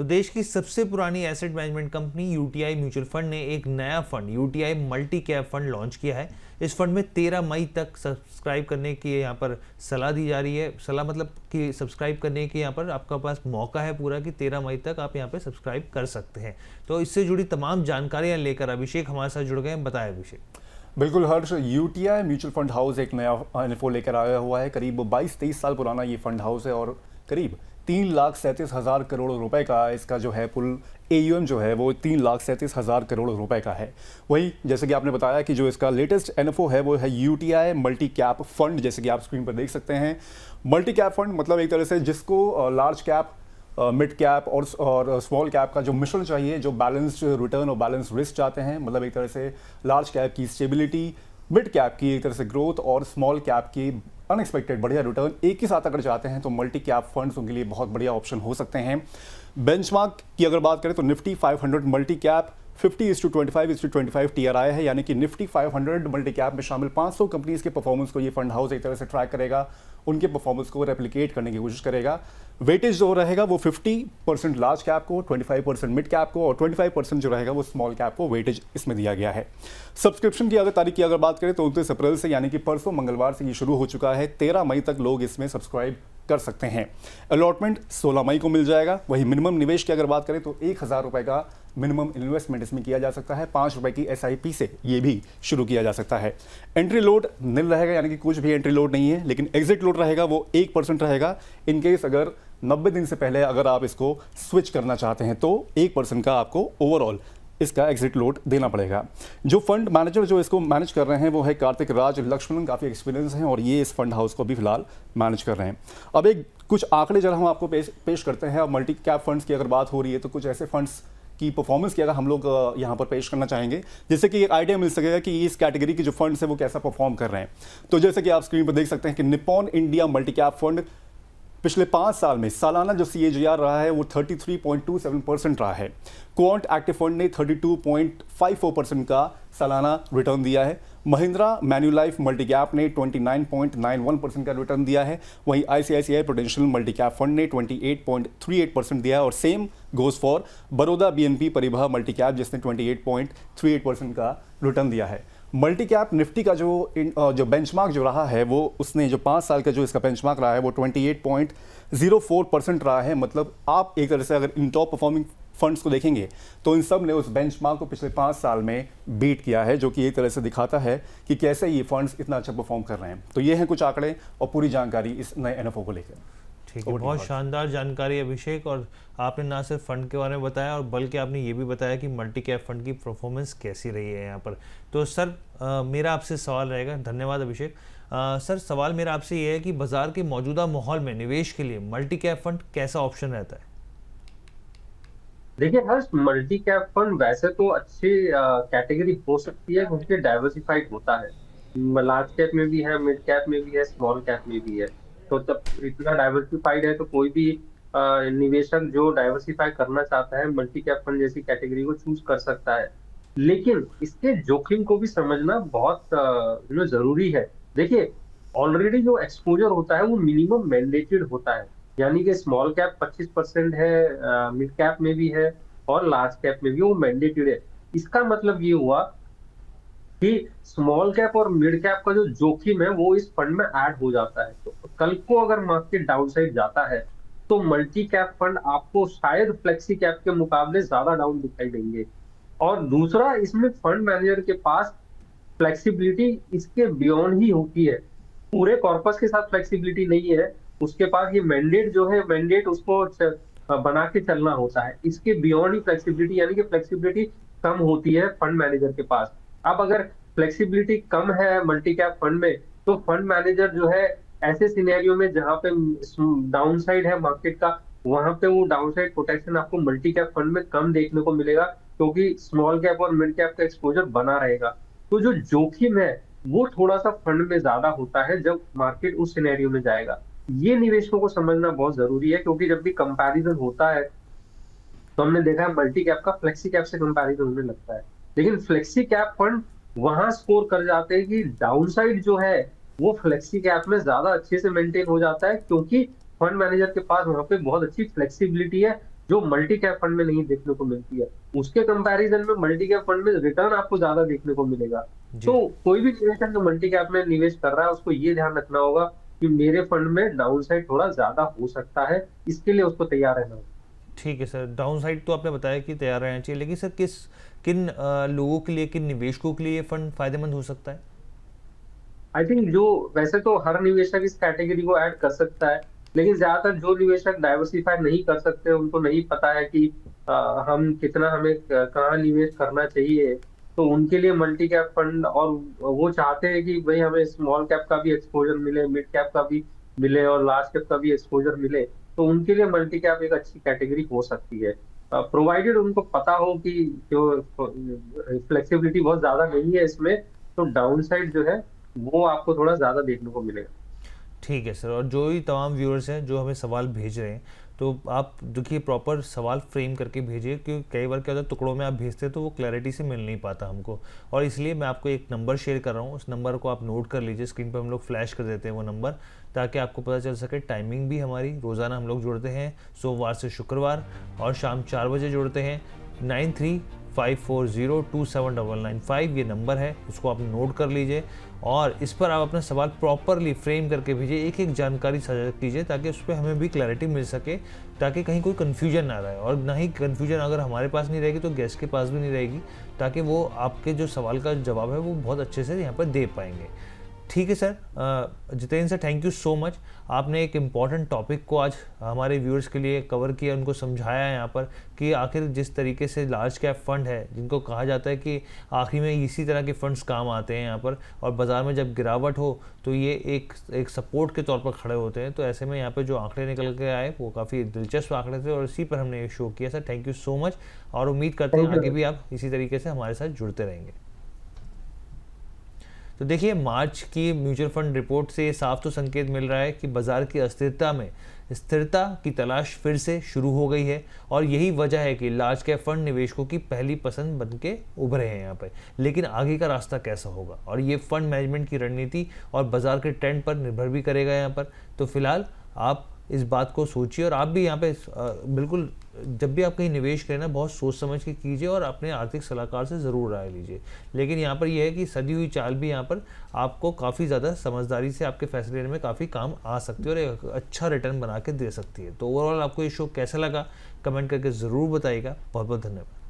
तो देश की सबसे पुरानी asset management company UTI mutual fund ने एक नया fund UTI multi cap fund launch किया है। इस फंड में 13 मई तक सब्सक्राइब करने की यहाँ पर सलाह दी जा रही है। सलाह मतलब कि सब्सक्राइब करने की यहाँ पर आपका पास मौका है पूरा कि 13 मई तक आप यहाँ पर सब्सक्राइब कर सकते हैं। तो इससे जुड़ी तमाम जानकारियाँ लेकर अभिषेक हमारे साथ जुड़ गए हैं। बताएं अभिषेक। बिल्कुल हर्ष, यूटीआई म्यूचुअल फंड हाउस एक नया इन्फो लेकर आया हुआ है। करीब 22-23 साल पुराना ये फंड हाउस है और करीब 3,37,000 करोड़ रुपए का इसका जो है कुल AUM जो है वो 3,37,000 करोड़ रुपए का है। वही जैसे कि आपने बताया कि जो इसका लेटेस्ट NFO है वो है यूटीआई मल्टी कैप फंड। जैसे कि आप स्क्रीन पर देख सकते हैं, मल्टी कैप फंड मतलब एक तरह से जिसको लार्ज कैप, मिड कैप और स्मॉल कैप का जो मिश्रण चाहिए, जो बैलेंस्ड रिटर्न और बैलेंस रिस्क चाहते हैं, मतलब एक तरह से लार्ज कैप की स्टेबिलिटी, मिड कैप की एक तरह से ग्रोथ और स्मॉल कैप की अनएक्सपेक्टेड बढ़िया रिटर्न एक ही साथ अगर चाहते हैं तो मल्टी कैप फंड्स उनके लिए बहुत बढ़िया ऑप्शन हो सकते हैं। बेंचमार्क की अगर बात करें तो निफ्टी 500 मल्टी कैप 50:25:25 TRI है, यानी कि निफ्टी 500 मल्टी कैप में शामिल 500 कंपनीज के परफॉर्मेंस को ये फंड हाउस एक तरह से ट्रैक करेगा, उनके परफॉर्मेंस को रेप्लिकेट करने की कोशिश करेगा। वेटेज जो रहेगा वो 50% लार्ज कैप को, 25% मिड कैप को और 25% जो रहेगा वो स्मॉल कैप को वेटेज इसमें दिया गया है। सब्सक्रिप्शन की अगर तारीख की अगर बात करें तो 29 अप्रैल से यानी कि परसों मंगलवार से ये शुरू हो चुका है। 13 मई तक लोग इसमें सब्सक्राइब कर सकते हैं। अलॉटमेंट 16 मई को मिल जाएगा। वही मिनिमम निवेश की अगर बात करें तो 1,000 रुपए का मिनिमम इन्वेस्टमेंट इसमें किया जा सकता है। 5 रुपए की SIP से ये भी शुरू किया जा सकता है। एंट्री लोड निल रहेगा, यानी कि कुछ भी एंट्री लोड नहीं है, लेकिन एग्जिट लोड रहेगा वो 1% रहेगा। इनकेस अगर 90 दिन से पहले अगर आप इसको स्विच करना चाहते हैं तो 1% का आपको ओवरऑल इसका एग्जिट लोड देना पड़ेगा। जो फंड मैनेजर जो इसको मैनेज कर रहे हैं वो है कार्तिक राज लक्ष्मणन, काफ़ी एक्सपीरियंस हैं और ये इस फंड हाउस को भी फिलहाल मैनेज कर रहे हैं। अब एक कुछ आंकड़े जरा हम आपको पेश करते हैं। अब मल्टी कैप फंड्स की अगर बात हो रही है तो कुछ ऐसे फंड्स की परफॉर्मेंस की अगर हम लोग यहाँ पर पेश करना चाहेंगे जिससे कि एक आइडिया मिल सकेगा कि इस कैटेगरी के जो फंड्स है वो कैसा परफॉर्म कर रहे हैं। तो जैसे कि आप स्क्रीन पर देख सकते हैं कि Nippon India multi cap fund पिछले 5 साल में सालाना जो CAGR रहा है वो 33.27% रहा है। क्वांट एक्टिव फंड ने 32.54% का सालाना रिटर्न दिया है। महिंद्रा मैन्युलाइफ मल्टी कैप ने 29.91% का रिटर्न दिया है। वहीं ICICI Prudential multi cap fund ने 28.38% दिया है और same goes for Baroda BNP Paribas multi cap जिसने 28.38% का रिटर्न दिया है। मल्टी कैप निफ्टी का जो बेंचमार्क जो रहा है वो उसने जो 5 साल का जो इसका बेंचमार्क रहा है वो 28.04% रहा है। मतलब आप एक तरह से अगर इन टॉप परफॉर्मिंग फंड्स को देखेंगे तो इन सब ने उस बेंचमार्क को पिछले 5 साल में बीट किया है, जो कि एक तरह से दिखाता है कि कैसे ये फंड्स इतना अच्छा परफॉर्म कर रहे हैं। तो ये हैं कुछ आंकड़े और पूरी जानकारी इस नए NFO को लेकर। ठीक है, बहुत शानदार जानकारी अभिषेक। और आपने ना सिर्फ फंड के बारे में बताया और बल्कि आपने ये भी बताया कि मल्टी कैप फंड की परफॉर्मेंस कैसी रही है यहाँ पर। तो सर मेरा आपसे सवाल रहेगा। धन्यवाद अभिषेक। सर सवाल मेरा आपसे ये है कि बाजार के मौजूदा माहौल में निवेश के लिए मल्टी कैप फंड कैसा ऑप्शन रहता है? देखिए हर्ष, मल्टी कैप फंड वैसे तो अच्छी कैटेगरी हो सकती है क्योंकि डाइवर्सिफाइड होता है। लार्ज कैप में भी है, मिड कैप में भी है, स्मॉल कैप में भी है। तो जब इतना डाइवर्सिफाइड है तो कोई भी निवेशक जो डाइवर्सिफाई करना चाहता है मल्टी कैप फंड जैसी कैटेगरी को चूज कर सकता है। लेकिन इसके जोखिम को भी समझना बहुत जरूरी है। देखिए, ऑलरेडी जो एक्सपोजर होता है वो मिनिमम मैंडेटेड होता है, यानी कि स्मॉल कैप 25% है, मिड कैप में भी है और लार्ज कैप में भी वो मैंडेटेड है। इसका मतलब ये हुआ कि स्मॉल कैप और मिड कैप का जो जोखिम है वो इस फंड में ऐड हो जाता है। तो कल को अगर मार्केट डाउन साइड जाता है तो मल्टी कैप फंड आपको शायद फ्लेक्सी कैप के मुकाबले ज्यादा डाउन दिखाई देंगे। और दूसरा, इसमें फंड मैनेजर के पास फ्लेक्सिबिलिटी इसके बियॉन्ड ही होती है। पूरे कॉर्पस के साथ फ्लेक्सिबिलिटी नहीं है, उसके पास ये मैंडेट जो है, मैंडेट उसको बना के चलना होता है। इसके बियॉन्ड ही फ्लेक्सिबिलिटी, यानी कि फ्लेक्सिबिलिटी कम होती है फंड मैनेजर के पास। अब अगर फ्लेक्सिबिलिटी कम है मल्टी कैप फंड में तो फंड मैनेजर जो है ऐसे सिनेरियो में जहां पे डाउन साइड है मार्केट का, वहां पे वो डाउन साइड प्रोटेक्शन आपको मल्टी कैप फंड में कम देखने को मिलेगा क्योंकि स्मॉल कैप और मिड कैप का एक्सपोजर बना रहेगा। तो जो जोखिम है वो थोड़ा सा फंड में ज्यादा होता है जब मार्केट उस सिनेरियो में जाएगा। ये निवेशकों को समझना बहुत जरूरी है क्योंकि जब भी कंपैरिजन होता है तो हमने देखा है मल्टी कैप का फ्लेक्सी कैप से कंपैरिजन होने लगता है, लेकिन फ्लेक्सी कैप फंड वहां स्कोर कर जाते हैं कि डाउनसाइड जो है वो फ्लेक्सी कैप में ज्यादा अच्छे से मेंटेन हो जाता है क्योंकि फंड मैनेजर के पास वहां पे बहुत अच्छी फ्लेक्सिबिलिटी है जो मल्टी कैप फंड में नहीं देखने को मिलती है। उसके कंपैरिजन में मल्टी कैप फंड में रिटर्न आपको ज्यादा देखने को मिलेगा। जी तो कोई भी निवेशक जो मल्टी कैप में निवेश कर रहा है उसको ये ध्यान रखना होगा कि मेरे फंड में डाउन साइड थोड़ा ज्यादा हो सकता है, इसके लिए उसको तैयार रहना होगा। ठीक है सर, डाउन साइड तो आपने बताया कि तैयार रहना चाहिए, लेकिन सर किन लोगों के लिए, किन निवेशकों के लिए ये फंड फायदेमंद हो सकता है? आई थिंक जो वैसे तो हर निवेशक इस कैटेगरी को ऐड कर सकता है, लेकिन ज्यादातर जो निवेशक डाइवर्सिफाई नहीं कर सकते, उनको नहीं पता है कि हम कितना, हमें कहाँ निवेश करना चाहिए, तो उनके लिए मल्टी कैप फंड, और वो चाहते हैं कि भाई हमें स्मॉल कैप का भी एक्सपोजर मिले, मिड कैप का भी मिले और लार्ज कैप का भी एक्सपोजर मिले, तो उनके लिए मल्टी कैप एक अच्छी कैटेगरी हो सकती है, प्रोवाइडेड उनको पता हो कि जो फ्लेक्सिबिलिटी बहुत ज्यादा नहीं है इसमें, तो डाउन साइड जो है वो आपको थोड़ा ज्यादा देखने को मिलेगा। ठीक है सर, और जो भी तमाम व्यूअर्स हैं जो हमें सवाल भेज रहे हैं, तो आप देखिए प्रॉपर सवाल फ्रेम करके भेजिए, क्योंकि कई बार क्या होता है टुकड़ों में आप भेजते हैं तो वो क्लैरिटी से मिल नहीं पाता हमको, और इसलिए मैं आपको एक नंबर शेयर कर रहा हूँ, उस नंबर को आप नोट कर लीजिए, स्क्रीन पर हम लोग फ्लैश कर देते हैं वो नंबर, ताकि आपको पता चल सके। टाइमिंग भी हमारी रोज़ाना हम लोग जुड़ते हैं सोमवार से शुक्रवार, और शाम 4 बजे जुड़ते हैं। 9354027995 ये नंबर है, उसको आप नोट कर लीजिए, और इस पर आप अपना सवाल प्रॉपरली फ्रेम करके भेजिए, एक एक जानकारी साझा कीजिए, ताकि उस पर हमें भी क्लैरिटी मिल सके, ताकि कहीं कोई कन्फ्यूजन ना रहे, और ना ही कन्फ्यूजन अगर हमारे पास नहीं रहेगी तो गेस्ट के पास भी नहीं रहेगी, ताकि वो आपके जो सवाल का जवाब है वो बहुत अच्छे से यहाँ पर दे पाएंगे। ठीक है sir, Jitendra sir thank you so much, आपने एक इम्पॉर्टेंट टॉपिक को आज हमारे व्यूअर्स के लिए कवर किया, उनको समझाया यहाँ पर कि आखिर जिस तरीके से लार्ज कैप फंड है, जिनको कहा जाता है कि आखिर में इसी तरह के फंड्स काम आते हैं यहाँ पर, और बाज़ार में जब गिरावट हो तो ये एक सपोर्ट के तौर पर खड़े होते हैं। तो ऐसे में यहाँ पर जो आंकड़े निकल के आए वो काफ़ी दिलचस्प आंकड़े थे, और इसी पर हमने ये शो किया। Sir thank you so much, और उम्मीद करते हैं आगे भी आप इसी तरीके से हमारे साथ जुड़ते रहेंगे। तो देखिए, मार्च की म्यूचुअल फंड रिपोर्ट से साफ तो संकेत मिल रहा है कि बाजार की अस्थिरता में स्थिरता की तलाश फिर से शुरू हो गई है, और यही वजह है कि लार्ज कैप फंड निवेशकों की पहली पसंद बन के उभरे हैं यहाँ पर। लेकिन आगे का रास्ता कैसा होगा, और ये फंड मैनेजमेंट की रणनीति और बाजार के ट्रेंड पर निर्भर भी करेगा यहाँ पर। तो फिलहाल आप इस बात को सोचिए, और आप भी यहाँ पे बिल्कुल जब भी आप कहीं निवेश करें ना, बहुत सोच समझ के कीजिए, और अपने आर्थिक सलाहकार से ज़रूर राय लीजिए। लेकिन यहाँ पर यह है कि सदी हुई चाल भी यहाँ पर आपको काफ़ी ज़्यादा समझदारी से आपके फैसले लेने में काफ़ी काम आ सकती है, और एक अच्छा रिटर्न बना के दे सकती है। तो ओवरऑल आपको ये शो कैसा लगा, कमेंट करके ज़रूर बताइएगा। बहुत बहुत धन्यवाद।